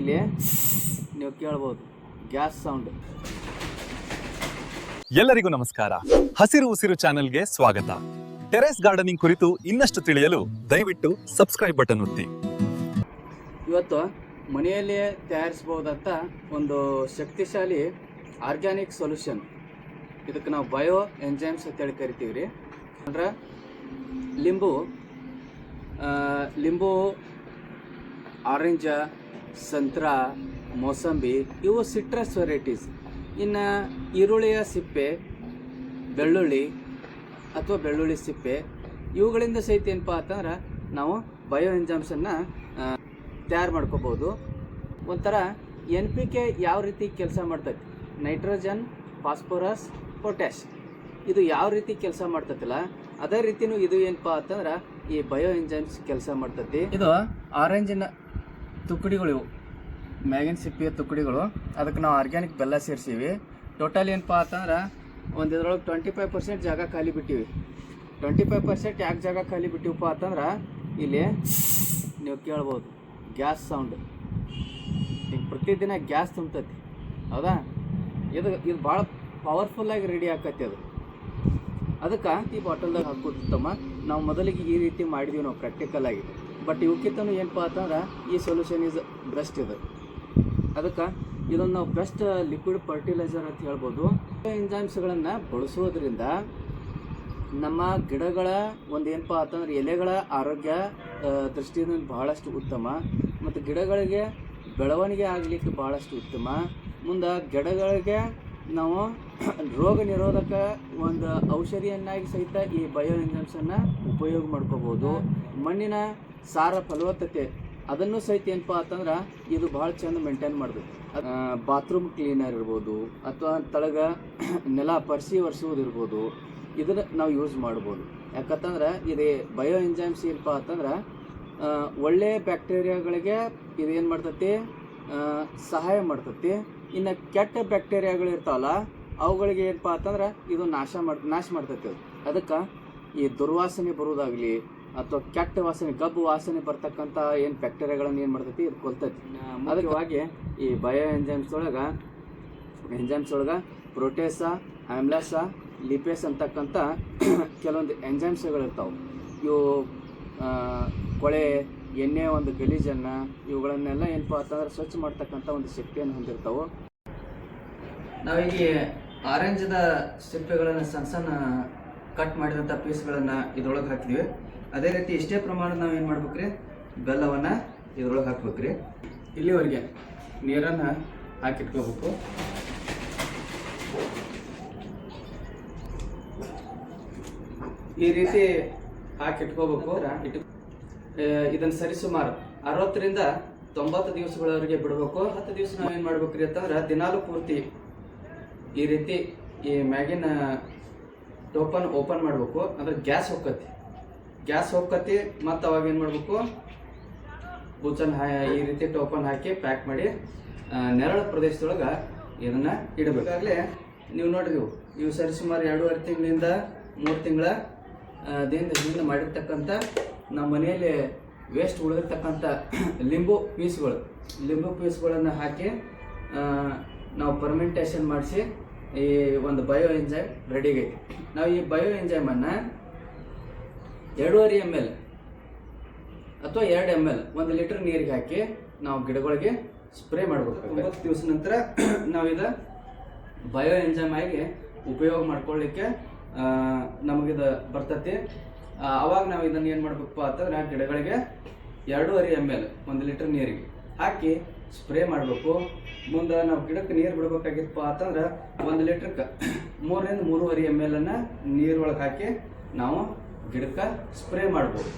ಇಲ್ಲಿ ನೀವು ಕೇಳ್ಬೋದು ಗ್ಯಾಸ್ ಸೌಂಡ್. ಎಲ್ಲರಿಗೂ ನಮಸ್ಕಾರ. ಹಸಿರು ಉಸಿರು ಚಾನೆಲ್ಗೆ ಸ್ವಾಗತ. ಟೆರೇಸ್ ಗಾರ್ಡನಿಂಗ್ ಕುರಿತು ಇನ್ನಷ್ಟು ತಿಳಿಯಲು ದಯವಿಟ್ಟು ಸಬ್ಸ್ಕ್ರೈಬ್ ಬಟನ್ ಒತ್ತಿ. ಇವತ್ತು ಮನೆಯಲ್ಲೇ ತಯಾರಿಸಬಹುದಂತ ಒಂದು ಶಕ್ತಿಶಾಲಿ ಆರ್ಗ್ಯಾನಿಕ್ ಸೊಲ್ಯೂಷನ್. ಇದಕ್ಕೆ ನಾವು ಬಯೋ ಎಂಜೈಮ್ಸ್ ಅಂತೇಳಿ ಕರಿತೀವಿ ರೀ. ಅಂದ್ರೆ ಲಿಂಬು, ಆರೆಂಜ, ಸಂತ್ರ, ಮೋಸಂಬಿ ಇವು ಸಿಟ್ರಸ್ ವೆರೈಟೀಸ್. ಇನ್ನು ಈರುಳ್ಳಿಯ ಸಿಪ್ಪೆ, ಬೆಳ್ಳುಳ್ಳಿ ಅಥವಾ ಬೆಳ್ಳುಳ್ಳಿ ಸಿಪ್ಪೆ ಇವುಗಳಿಂದ ಸಹಿತ ಏನಪ್ಪ ಅಂತಂದ್ರೆ ನಾವು ಬಯೋ ಎಂಜೈಮ್ಸನ್ನು ತಯಾರು ಮಾಡ್ಕೋಬೋದು. ಒಂಥರ NPK ಯಾವ ರೀತಿ ಕೆಲಸ ಮಾಡ್ತೈತಿ, ನೈಟ್ರೋಜನ್, ಫಾಸ್ಫರಸ್, ಪೊಟ್ಯಾಶ್ ಇದು ಯಾವ ರೀತಿ ಕೆಲಸ ಮಾಡ್ತೈತಿಲ್ಲ ಅದೇ ರೀತಿನೂ ಇದು ಏನಪ್ಪ ಅಂತಂದ್ರೆ ಈ ಬಯೋ ಎಂಜೈಮ್ಸ್ ಕೆಲಸ ಮಾಡ್ತೈತಿ. ಇದು ಆರೆಂಜಿನ ತುಕ್ಕಡಿಗಳು, ಇವು ಮ್ಯಾಗಿನ ಸಿಪ್ಪಿಯ ತುಕ್ಕಡಿಗಳು. ಅದಕ್ಕೆ ನಾವು ಆರ್ಗ್ಯಾನಿಕ್ ಬೆಲ್ಲ ಸೇರಿಸೀವಿ. ಟೋಟಲ್ ಏನಪ್ಪ ಅಂತಂದ್ರೆ ಒಂದು ಇದ್ರೊಳಗೆ 25% ಜಾಗ ಖಾಲಿ ಬಿಟ್ಟಿವಿ. 25% ಯಾಕೆ ಜಾಗ ಖಾಲಿ ಬಿಟ್ಟಿವಪ್ಪ ಅಂತಂದ್ರೆ ಇಲ್ಲಿ ನೀವು ಕೇಳ್ಬೋದು ಗ್ಯಾಸ್ ಸೌಂಡ್. ಈಗ ಪ್ರತಿದಿನ ಗ್ಯಾಸ್ ತುಂಬತೈತಿ, ಹೌದಾ? ಇದು ಭಾಳ ಪವರ್ಫುಲ್ಲಾಗಿ ರೆಡಿ ಆಕೈತಿ. ಅದಕ್ಕೆ ಈ ಬಾಟಲ್ದಾಗ ಹಾಕೋತಮ್ಮ. ನಾವು ಮೊದಲಿಗೆ ಈ ರೀತಿ ಮಾಡಿದೀವಿ ನಾವು ಪ್ರಾಕ್ಟಿಕಲಾಗಿ. ಬಟ್ ಇವಕ್ಕಿಂತನೂ ಏನಪ್ಪ ಅಂತಂದ್ರೆ ಈ ಸೊಲ್ಯೂಷನ್ ಈಸ್ ಬೆಸ್ಟ್. ಇದು ಅದಕ್ಕೆ ಇದನ್ನು ನಾವು ಬೆಸ್ಟ್ ಲಿಕ್ವಿಡ್ ಫರ್ಟಿಲೈಸರ್ ಅಂತ ಹೇಳ್ಬೋದು. ಎಂಜೈಮ್ಸ್ಗಳನ್ನು ಬಳಸೋದ್ರಿಂದ ನಮ್ಮ ಗಿಡಗಳ ಒಂದು ಏನಪ್ಪ ಅಂತಂದ್ರೆ ಎಲೆಗಳ ಆರೋಗ್ಯ ದೃಷ್ಟಿಯಿಂದ ಬಹಳಷ್ಟು ಉತ್ತಮ, ಮತ್ತು ಗಿಡಗಳಿಗೆ ಬೆಳವಣಿಗೆ ಆಗಲಿಕ್ಕೆ ಭಾಳಷ್ಟು ಉತ್ತಮ. ಮುಂದೆ ಗಿಡಗಳಿಗೆ ನಾವು ರೋಗ ನಿರೋಧಕ ಒಂದು ಔಷಧಿಯನ್ನಾಗಿ ಸಹಿತ ಈ ಬಯೋ ಎಂಜೈಮ್ಸನ್ನು ಉಪಯೋಗ ಮಾಡ್ಕೋಬೋದು. ಮಣ್ಣಿನ ಸಾರ ಫಲವತ್ತತೆ ಅದನ್ನು ಸಹಿತ ಏನಪ್ಪ ಅಂತಂದ್ರೆ ಇದು ಭಾಳ ಚಂದ ಮೇಂಟೈನ್ ಮಾಡ್ಬೇಕು. ಬಾತ್ರೂಮ್ ಕ್ಲೀನರ್ ಇರ್ಬೋದು ಅಥವಾ ತಳಗ ನೆಲ ಒರೆಸುವುದಿರ್ಬೋದು, ಇದನ್ನು ನಾವು ಯೂಸ್ ಮಾಡ್ಬೋದು. ಯಾಕಂತಂದ್ರೆ ಇದು ಬಯೋ ಎಂಜೈಮ್ಸ್ ಏನಪ್ಪ ಅಂತಂದ್ರೆ ಒಳ್ಳೆಯ ಬ್ಯಾಕ್ಟೀರಿಯಾಗಳಿಗೆ ಇದು ಏನು ಮಾಡ್ತೈತಿ, ಸಹಾಯ ಮಾಡ್ತೈತಿ. ಇನ್ನು ಕೆಟ್ಟ ಬ್ಯಾಕ್ಟೀರಿಯಾಗಳು ಇರ್ತಾವಲ್ಲ ಅವುಗಳಿಗೆ ಏನಪ್ಪ ಅಂತಂದ್ರೆ ಇದು ನಾಶ ಮಾಡ್ತೈತಿ. ಅದಕ್ಕೆ ಈ ದುರ್ವಾಸನೆ ಬರೋದಾಗಲಿ ಅಥವಾ ಕೆಟ್ಟ ವಾಸನೆ, ಗಬ್ಬು ವಾಸನೆ ಬರ್ತಕ್ಕಂಥ ಏನು ಬ್ಯಾಕ್ಟೀರಿಯಾಗಳನ್ನು ಏನು ಮಾಡ್ತೈತಿ, ಇದು ಕೊಲ್ತೈತಿ. ಅದಕ್ಕಾಗಿ ಈ ಬಯೋ ಎಂಜೈಮ್ಸ್ ಒಳಗೆ ಪ್ರೋಟೇಸ, ಆಮ್ಲಾಸ, ಲಿಪೇಸ್ ಅಂತಕ್ಕಂಥ ಕೆಲವೊಂದು ಎಂಜೈಮ್ಸ್ಗಳಿರ್ತಾವೆ. ಇವು ಕೊಳೆ, ಎಣ್ಣೆ ಒಂದು ಗಲೀಜನ್ನು ಇವುಗಳನ್ನೆಲ್ಲ ಏನಪ್ಪ ಅಂತಂದ್ರೆ ಸ್ವಚ್ಛ ಮಾಡ್ತಕ್ಕಂಥ ಒಂದು ಶಕ್ತಿಯನ್ನು ಹೊಂದಿರ್ತಾವೆ. ನಾವೀಗ ಆರೆಂಜದ ಸಿಪ್ಪೆಗಳನ್ನು ಸಣ್ಣ ಕಟ್ ಮಾಡಿದಂಥ ಪೀಸ್ಗಳನ್ನು ಇದ್ರೊಳಗೆ ಹಾಕಿದ್ವಿ. ಅದೇ ರೀತಿ ಇಷ್ಟೇ ಪ್ರಮಾಣದ ನಾವು ಏನು ಮಾಡ್ಬೇಕ್ರಿ, ಬೆಲ್ಲವನ್ನು ಇದ್ರೊಳಗೆ ಹಾಕ್ಬೇಕ್ರಿ. ಇಲ್ಲಿವರೆಗೆ ನೀರನ್ನು ಹಾಕಿಟ್ಕೋಬೇಕು. ಈ ರೀತಿ ಹಾಕಿಟ್ಕೋಬೇಕು. ಇದನ್ನು ಸರಿಸುಮಾರು 60ರಿಂದ 90 ದಿವಸಗಳವರೆಗೆ ಬಿಡಬೇಕು. 10 ದಿವಸ ನಾವು ಏನು ಮಾಡ್ಬೇಕ್ರಿ ಅಂತಂದ್ರೆ ದಿನಾಲು ಪೂರ್ತಿ ಈ ರೀತಿ ಈ ಮ್ಯಾಗಿನ ಟೋಪನ್ ಓಪನ್ ಮಾಡಬೇಕು. ಅಂದ್ರೆ ಗ್ಯಾಸ್ ಹೋಗ್ಕತಿ ಮತ್ತು ಅವಾಗ ಏನು ಮಾಡಬೇಕು, ಬೂಚನ್ ಈ ರೀತಿ ಟೋಪನ್ ಹಾಕಿ ಪ್ಯಾಕ್ ಮಾಡಿ ನೆರಳು ಪ್ರದೇಶದೊಳಗೆ ಇದನ್ನು ಇಡಬೇಕಾಗಲೇ ನೀವು ನೋಡ್ರಿ, ಇವು ಸರಿಸುಮಾರು 2.5 ತಿಂಗಳಿಂದ 3 ತಿಂಗಳ ಹಿಂದೆ ಮಾಡಿರ್ತಕ್ಕಂಥ ನಮ್ಮ ಮನೆಯಲ್ಲಿ ವೇಸ್ಟ್ ಉಳಿದಿರ್ತಕ್ಕಂಥ ಲಿಂಬು ಪೀಸ್ಗಳನ್ನು ಹಾಕಿ ನಾವು ಫರ್ಮೆಂಟೇಷನ್ ಮಾಡಿಸಿ ಈ ಒಂದು ಬಯೋ ಎಂಜೈಮ್ ರೆಡಿಗೈತಿ. ನಾವು ಈ ಬಯೋ ಎಂಜೈಮನ್ನು 2.5 ml ಅಥವಾ 2 ml 1 ಲೀಟರ್ ನೀರಿಗೆ ಹಾಕಿ ನಾವು ಗಿಡಗಳಿಗೆ ಸ್ಪ್ರೇ ಮಾಡಬೇಕು. 9 ದಿವಸ ನಂತರ ನಾವು ಇದು ಬಯೋ ಎಂಜೈಮ್ ಆಗಿ ಉಪಯೋಗ ಮಾಡ್ಕೊಳ್ಳಿಕ್ಕೆ ನಮಗಿದು ಬರ್ತೈತಿ. ಅವಾಗ ನಾವು ಇದನ್ನು ಏನು ಮಾಡಬೇಕಪ್ಪ ಅಂತಂದ್ರೆ ಗಿಡಗಳಿಗೆ 2.5 ml 1 ಲೀಟರ್ ನೀರಿಗೆ ಹಾಕಿ ಸ್ಪ್ರೇ ಮಾಡಬೇಕು. ಮುಂದೆ ನಾವು ಗಿಡಕ್ಕೆ ನೀರು ಬಿಡಬೇಕಾಗಿತ್ತಪ್ಪ ಅಂತಂದ್ರೆ 1 ಲೀಟ್ರಕ್ಕೆ 3ರಿಂದ 3.5 ml ನೀರೊಳಗೆ ಹಾಕಿ ನಾವು ಗಿಡಕ್ಕೆ ಸ್ಪ್ರೇ ಮಾಡ್ಬೋದು.